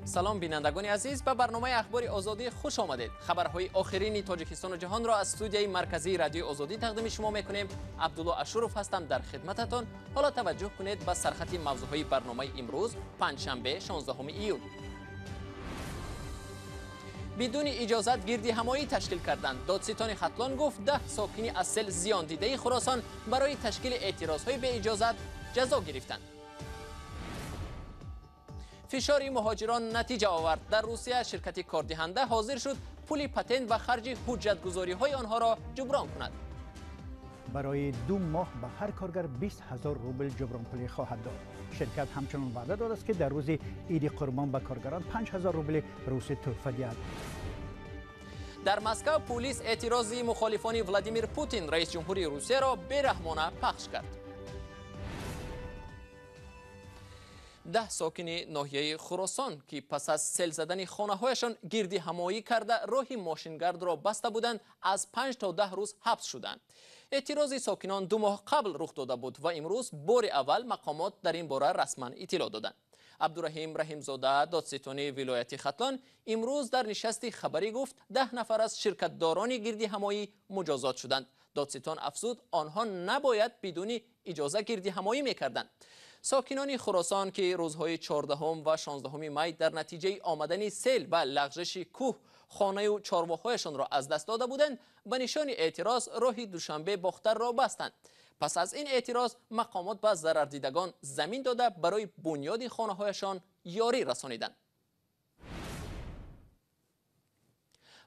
سلام بینندگان عزیز، به برنامه اخبار آزادی خوش آمدید. خبرهای آخرین تاجیکستان و جهان را از استودیوی مرکزی رادیو آزادی تقدیم شما میکنیم. عبدالله اشرف هستم در خدمتتان. حالا توجه کنید به سرخط موضوعهای برنامه امروز پنجشنبه 16 ایول. بدون اجازت گردی همایی تشکیل کردند. دادستان ختلان گفت 10 ساکنی از سیل زیان دیده خراسان برای تشکیل اعتراضهای به اجازت جزا گرفتند. فشار مهاجران نتیجه آورد. در روسیه شرکت کاردهنده حاضر شد پول پتنت و خرج حجتگذاری های آنها را جبران کند. برای 2 ماه به هر کارگر 20,000 روبل جبران پولی خواهد داد. شرکت همچنان وعده داده است که در روز عید قربان به کارگران 5,000 روبل روسی تحفه دهد. در مسکو پلیس اعتراضی مخالفان ولادیمیر پوتین رئیس جمهوری روسیه را بیرحمانه پخش کرد. 10 ساکن ناحیه خراسان که پس از سیل زدن خانه‌هایشان گردی همایی کرده راه ماشینگرد را بسته بودند از 5 تا 10 روز حبس شدند. اعتراض ساکنان 2 ماه قبل رخ داده بود و امروز بار اول مقامات در این باره رسما اطلاع دادند. عبدالرحیم رحیمزاده دادستان ولایت ختلان امروز در نشست خبری گفت 10 نفر از شرکتداران گردی همایی مجازات شدند. دادستان افزود آنها نباید بدون اجازه گردی همایی میکردند. ساکنان خراسان که روزهای 14 و 16 می در نتیجه آمدن سیل و لغزش کوه خانه و چارواهایشان را از دست داده بودند، به نشان اعتراض راه دوشنبه باختر را بستند. پس از این اعتراض مقامات به ضرردیدگان زمین داده برای بنیاد خانه‌هایشان یاری رسانیدند.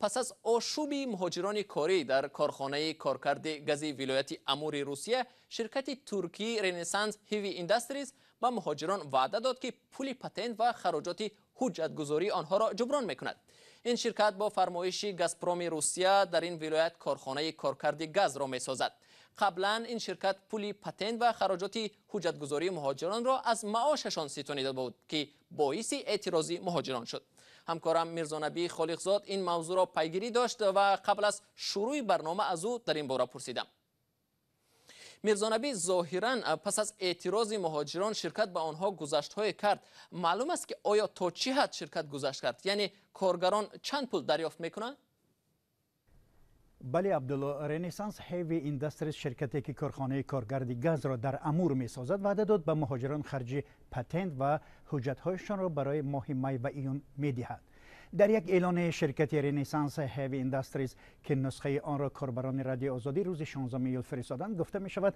پس از آشوب مهاجران کاری در کارخانه کارکرد گاز ولایت امور روسیه، شرکت ترکی رنسانس هیوی اندستریز به مهاجران وعده داد که پول پتنت و خراجات حجتگذاری آنها را جبران میکند. این شرکت با فرمایش گازپروم روسیه در این ولایت کارخانه کارکرد گاز را میسازد. قبلا این شرکت پول پتنت و خراجات حجتگذاری مهاجران را از معاششان ستانیده بود که باعث اعتراض مهاجران شد. همکارم میرزانبی خالقزاد این موضوع را پیگیری داشت و قبل از شروع برنامه از او در این باره پرسیدم. میرزانبی، ظاهراً پس از اعتراض مهاجران شرکت به آنها گذشت‌های کرد. معلوم است که آیا تا چه حد شرکت گذشت کرد؟ یعنی کارگران چند پول دریافت میکنند؟ بله عبدالله، رنسانس هیوی اندستریز شرکتی که کارخانه کارگرد گاز را در امور می سازد وعده داد به مهاجران خرج پتنت و حجت‌هایشان را برای ماه می و ایون می دهد. در یک اعلان شرکت رنسانس هیوی اندستریز که نسخه آن را کاربران رادیو آزادی روز 16 ایول فرستادند گفته می شود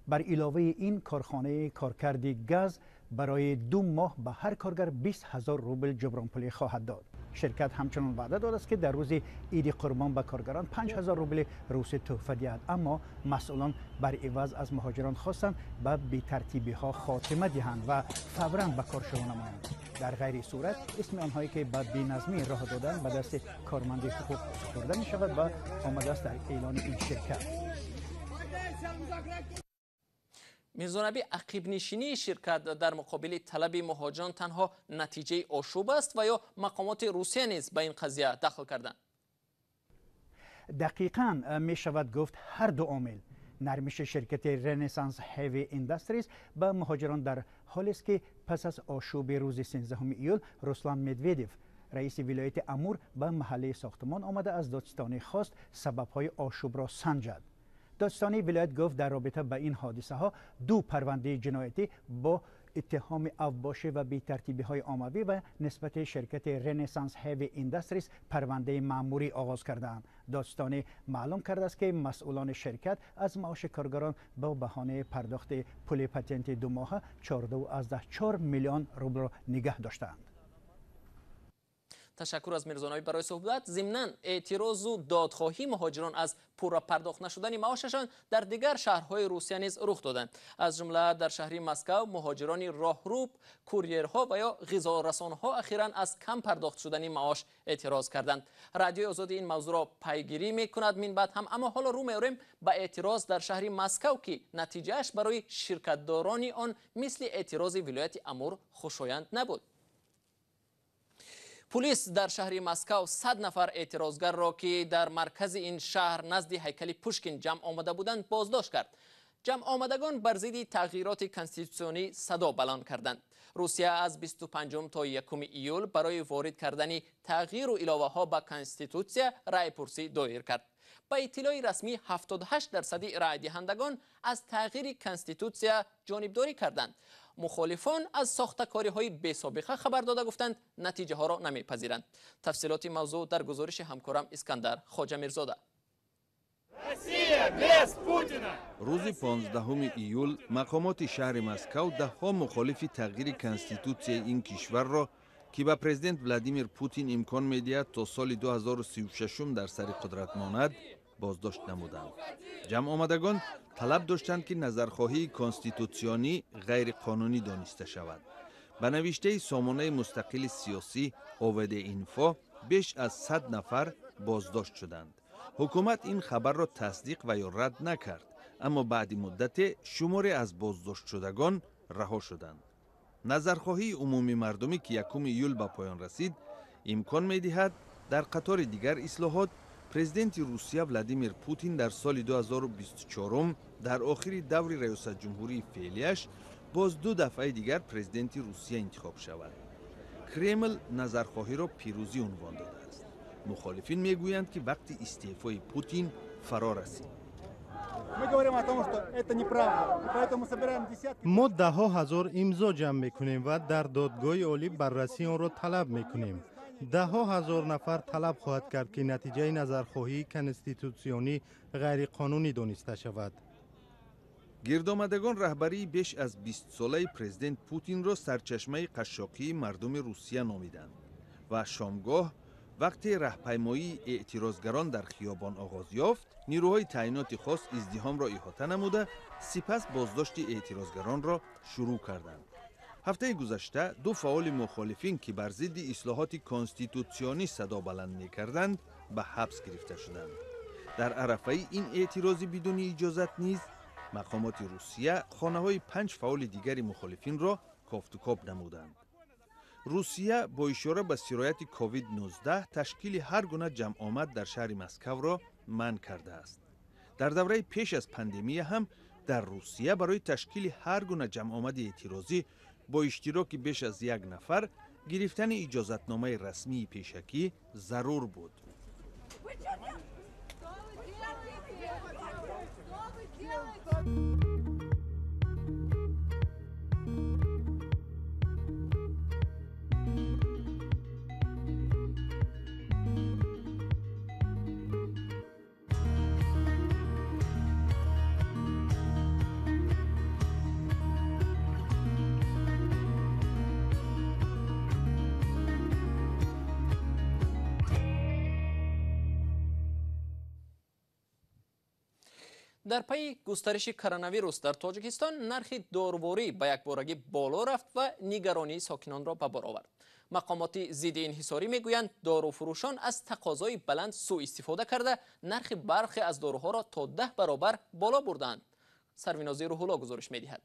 بر علاوه این کارخانه کارکرد گاز برای 2 ماه به هر کارگر 20,000 روبل جبران پولی خواهد داد. شرکت همچنان وعده داده است که در روز عید قربان به کارگران 5,000 روبل روسی تحفه دهد، اما مسئولان بر عوض از مهاجران خواستند به بی‌ترتیبی ها خاتمه دهند و فوراً به کار شروع نمایند. در غیر صورت اسم آنهایی که به بی‌نظمی راه دادند به دست کارمند حقوق سپرده می شود و آمده است در اعلان این شرکت. میرزانبی، عقب نشینی شرکت در مقابل طلب مهاجران تنها نتیجه آشوب است و یا مقامات روسیه نیز به این قضیه دخل کردند؟ دقیقاً می شود گفت هر دو عامل. نرمش شرکت رنسانس هیوی اندستریز به مهاجران در حالی است که پس از آشوب روز 13 ایول روسلان مدودیف رئیس ولایت امور به محله ساختمان آمده از دادستان خواست سبب‌های آشوب را سنجد. دادستان ولایت گفت در رابطه با این حادثه ها 2 پرونده جنایتی با اتهام اوباشی و بی‌ترتیبی های عمومی و نسبت شرکت رنسانس هیوی اندستریز پرونده مأموری آغاز کردند. دادستان معلوم کرده است که مسئولان شرکت از معاش کارگران با بهانه پرداخت پول پتنت 2 ماهه 14 میلیون روبل را نگه داشتند. تشکر از میرزانبی برای صحبت. ضمناً اعتراض و دادخواهی مهاجران از پورا پرداخت نشدن معاششان در دیگر شهرهای روسیه نیز رخ دادند. از جمله در شهر مسکو مهاجران راهرو، کوریرها و یا غذارسانها اخیراً از کم پرداخت شدن معاش اعتراض کردند. رادیو آزادی این موضوع را پیگیری میکند من بعد هم، اما حالا رو می‌آوریم به اعتراض در شهر مسکو که نتیجهش برای شرکتداران آن مثل اعتراض ولایت امور خوشایند نبود. پلیس در شهر مسکو 100 نفر اعتراضگر را که در مرکز این شهر نزد هیکل پوشکین جمع آمده بودند بازداشت کرد. جمع آمدگان بر ضد تغییرات کنستیتوسیونی صدا بلند کردند. روسیه از 25 تا 1 ایول برای وارد کردن تغییر و علاوه ها به کنستیتوسیه رای پرسی دایر کرد. با اطلاع رسمی 78% رای دهندگان از تغییر کنستیتوسیه جانبداری کردند. مخالفان از ساختکاری های بی سابقه خبر داده گفتند نتیجه ها را نمیپذیرند. تفصیلات موضوع در گزارش همکارم اسکندر خواجه میرزاده. روز 15 ایول مقامات شهر مسکو دهها مخالف تغییر کنستیتوسیای این کشور را که به پرزیدنت ولادیمیر پوتین امکان می‌دهد تا سال 2036 در سر قدرت ماند بازداشت نمودند. جمع آمدگان طلب داشتند که نظرخواهی کنستیتوسیونی غیر قانونی دانسته شود. به نوشته سامانه مستقل سیاسی اوود اینفو بیش از 100 نفر بازداشت شدند. حکومت این خبر را تصدیق و یا رد نکرد، اما بعد مدت شماری از بازداشت شدگان رها شدند. نظرخواهی عمومی مردمی که 1 ایول به پایان رسید امکان می‌دهد در قطار دیگر اصلاحات پرزیدنت روسیه ولادیمیر پوتین در سال 2024 در آخر دور ریاست جمهوری فعلیش باز 2 دفعه دیگر پرزیدنت روسیه انتخاب شود. کرمل نظرخواهی را پیروزی عنوان داده است. مخالفین میگویند که وقتی استعفای پوتین فرا رسید. ما 10,000 امضا جمع میکنیم و در دادگاه عالی بررسی آن را طلب میکنیم. 10,000 نفر طلب خواهد کرد که نتیجه نظرخواهی کنستیتوسیونی غیر قانونی دانسته شود. گردآمدگان رهبری بیش از 20 ساله پرزیدنت پوتین را سرچشمه قشاقی مردم روسیه نامیدند و شامگاه وقتی راهپیمایی اعتراضگران در خیابان آغاز یافت، نیروهای تعیینات خاص ازدحام را احاطه نموده سپس بازداشت اعتراضگران را شروع کردند. هفته گذشته 2 فعال مخالفین که بر ضد اصلاحات کنستیتوسیونی صدا بلند می‌کردند به حبس گرفته شدند. در عرفه این اعتراضی بدون اجازت نیز مقامات روسیه خانه‌های 5 فعال دیگر مخالفین را کافت و کاب نمودند. روسیه با اشاره به سرایت کووید 19 تشکیل هر گونه جمع آمد در شهر مسکو را منع کرده است. در دوره پیش از پاندمی هم در روسیه برای تشکیل هر گونه جمع آمد اعتراضی با اشتراک بیش از 1 نفر گرفتن اجازتنامه رسمی پیشکی ضرور بود. در پی گسترش کرونا ویروس در تاجیکستان نرخ داروواری به یک بارگی بالا رفت و نگرانی ساکنان را به بار آورد. مقامات ضد انحصاری میگویند داروفروشان از تقاضای بلند سوء استفاده کرده نرخ برخی از داروها را تا 10 برابر بالا بردند. سرویناز روح‌الله گزارش میدهد.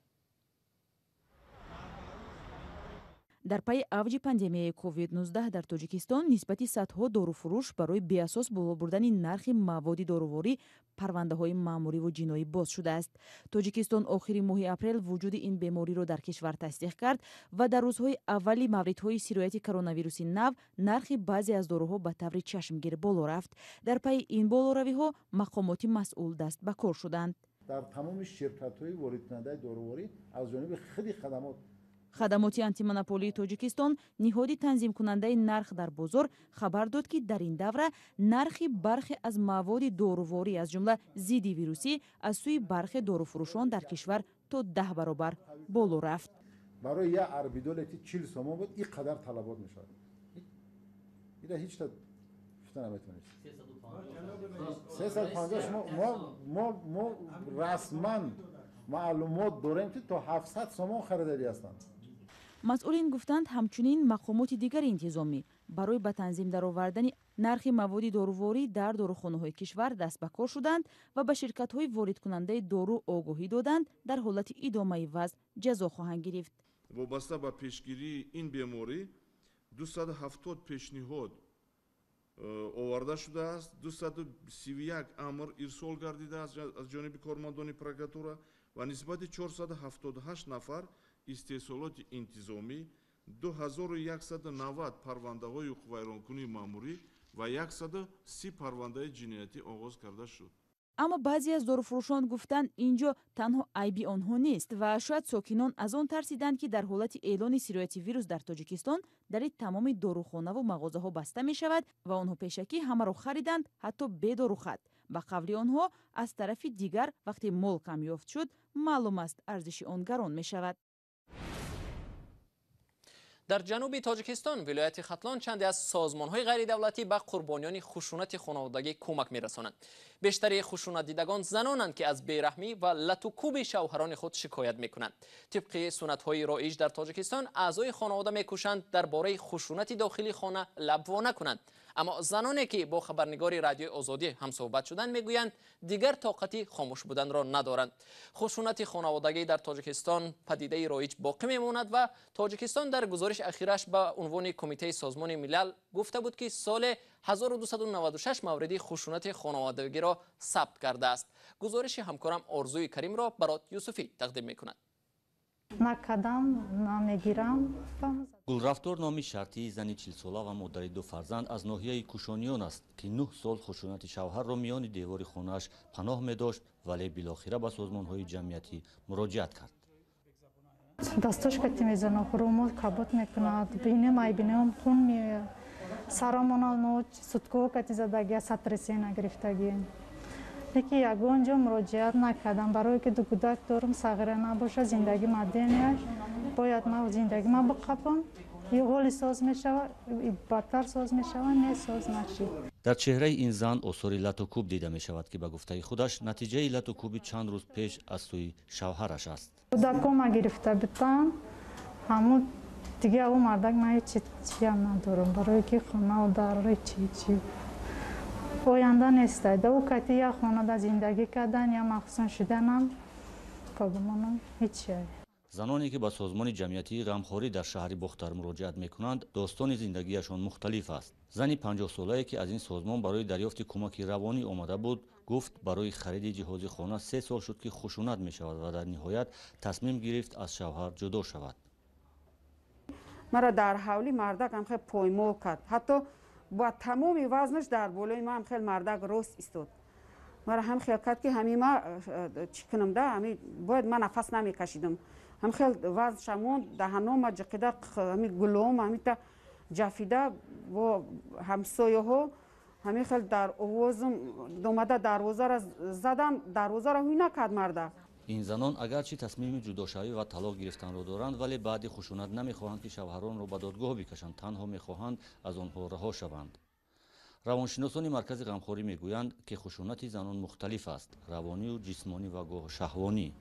در پی اوج پاندемияи کووید-19 در تاجیکستان نسبتی صدها داروفروش برای بی‌اساس بالا بردن نرخ مواد داروواری پرونده‌های مأموری و جنایی باز شده است. تاجیکستان آخر ماه اپریل وجود این بیماری را در کشور تصدیق کرد و در روزهای اولی موردهای سرایت کرونا ویروسی نو نرخ بعضی از داروها به طور چشمگیر بالا رفت. در پی این بالاروی‌ها مقامات مسئول دست به کار شدند. در تمام شرکت‌های وارد کننده داروواری از جانب خیلی خدمات آنتی-مونوپولی تاجیکستان نهاد تنظیم کننده نرخ در بازار خبر داد که در این دوره نرخ برخی از مواد داروواری از جمله ضد ویروسی از سوی برخی داروفروشان در کشور تا 10 برابر بالا رفت. برای یک اربیدولتی 40 سوم بود این قدر طلبات میشد. اینا هیچ تا گفتن نمیتونید. 350 ما رسما معلومات داریم که تا 700 سوم خریداری هستند. مسئولین گفتند همچنین مقامات دیگر انتظامی برای به تنظیم درآوردن نرخ مواد داروواری در داروخانه‌های کشور دست به کار شدند و به شرکت‌های وارد کننده دارو آگاهی دادند در حالت ادامه وضع جزا خواهند گرفت. وابسته به پیشگیری این بیماری 270 پیشنهاد آورده شده است. 231 امر ارسال گردیده است از جانب کارمندان پروکاتوره ва нисбати 478 нафар истеҳсолоти интизомӣ, 2190 парвандаҳои ҳуқуқвайронкунии маъмурӣ ва 130 парвандаи ҷиноятӣ оғоз карда шуд. аммо баъзе аз дорufурӯшон гуфтанд инҷо танҳо айби онҳо нест ва шояд сокинон аз он тарсиданд ки дар ҳолати эълони сирояти вирус дар тоҷикистон дари тамоми дорухонаву мағозаҳо баста мешавад ва онҳо пешакӣ ҳамаро хариданд, ҳатто бе дорухат. ба қавли онҳо аз тарафи дигар вақте мол камёфт шуд, маълум аст арзиши он гарон мешавад. در جنوب تاجیکستان ولایت ختلان چندی از سازمان‌های غیردولتی به قربانیان خشونت خانوادگی کمک می‌رسانند. بیشتر خشونت دیدگان زنانند که از بیرحمی و لط و کوب شوهران خود شکایت می‌کنند. طبق سنت‌های رایج در تاجیکستان اعضای خانواده می‌کوشند درباره خشونت داخلی خانه لب وا نکنند. اما زنانی که با خبرنگار رادیوی آزادی هم صحبت شدند میگویند دیگر طاقتی خاموش بودن را ندارند. خشونت خانوادگی در تاجیکستان پدیده رایج باقی میماند و تاجیکستان در گزارش اخیرش به عنوان کمیته سازمان ملل گفته بود که سال 1296 موردی خشونت خانوادگی را ثبت کرده است. گزارش همکارم آرزوی کریم را برات یوسفی تقدیم میکند. گلرفتار نامی شرطی زنی 40 ساله و مادری 2 فرزند از ناحیه کوشانیان است که 9 سال خشونت شوهر را میان دیوار خانه‌اش پناه می داشت ولی بالاخره به سازمان‌های جمعیتی مراجعت کرد. دستش کتی میزنه خرومو کابوت میکند بینم ای بینم خون میآید سرمون نو سوتکو کتی زدگی ساترسی نگرفتگی یکی یگانجا مراجعت نکردم برای که دو کودک دارم صغیر نباشه زندگی مادی نیست باید ما زندگی ما بقبم یه حالی ساز میشود بدتر ساز میشود نه ساز نشید. در چهره این زن آثاری لط و کوب دیده می شود که به گفته خودش نتیجه لط و کوبی چند روز پیش از سوی شوهرش است. کودکم گرفته بودن همون دیگه اون مردک من چی هم ندارم برای که خونه و داره چی آینده نیست. او کتی یا خانه در زندگی کردن یا مخصوصا شدنم کابمانم هیچی. زنانی که با سازمان جمعیتی غمخواری در شهر بختر مراجعت میکنند داستان زندگیشان مختلف است. زنی 50 ساله‌ای که از این سازمان برای دریافت کمک روانی آمده بود گفت برای خرید جهاز خانه 3 سال شد که خشونت می شود و در نهایت تصمیم گرفت از شوهر جدا شود. مرا در حولی مردک هم خیلی پایمال کرد. حتی با تمام وزنش در بالای من هم خیلی مردک راست ایستاد. مرا هم خیلی کرد که همین ما چی کنم ده همین باید من نفس نمیکشیدم. هم خیلی وزن شمون دهنم جقیده همین گلوم همین تا جفیده و همسایه ها همین خیلی در آوازم دومده دروازه را زدن دروازه را هوی نکرد مردک. این زنان اگرچه تصمیم جداشوی و طلاق گرفتن را دارند ولی بعد خشونت نمیخواهند که شوهران را به دادگاه بکشند، تنها میخواهند از آنها رها شوند. روانشناسان مرکز غمخواری میگویند که خشونت زنان مختلف است، روانی و جسمانی و گاه شهوانی.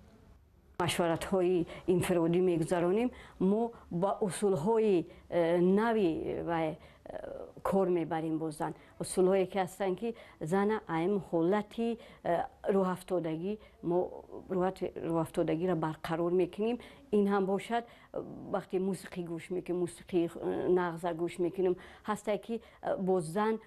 مشورت های انفرادی میگذرانیم، ما با اصول های نوی و کار میبریم با زن. اصول هایی که هستند که زن ایم حالتی روح افتادگی ما روح افتادگی را برقرار میکنیم. این هم باشد وقتی موسیقی گوش میکنیم، موسیقی نغزه گوش میکنیم، هسته که با زن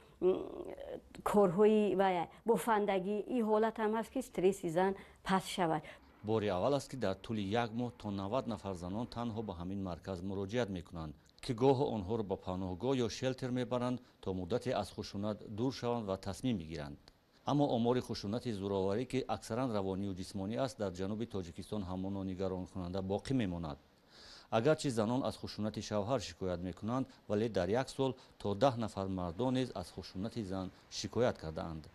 کارهایی و بافندگی این حالت هم هست که استرس زن پس شود. باری اول است که در طول 1 ماه تا 90 نفر زنان تنها به همین مرکز مراجعت میکنند که گاه آنها را به پناهگاه یا شلتر میبرند تا مدتی از خشونت دور شوند و تصمیم بگیرند. اما آمار خشونت زورآوری که اکثرا روانی و جسمانی است در جنوب تاجیکستان همان نگران کننده باقی میماند. اگرچه زنان از خشونت شوهر شکایت میکنند ولی در 1 سال تا 10 نفر مردان نیز از خشونت زن شکایت کرده اند.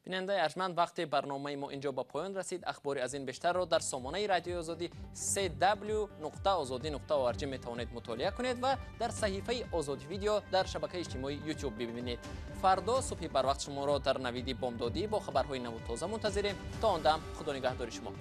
بیننده ارجمند وقت برنامه ما اینجا با پایان رسید. اخباری از این بیشتر را در سامانه رادیوی آزادی www.azadi.org میتوانید مطالعه کنید و در صحیفه آزادی ویدیو در شبکه اجتماعی یوتیوب ببینید. فردا صبح بر وقت شما را در نویدی بامدادی با خبرهای نو و تازه منتظریم. تا آن دم خدا نگهدار شما.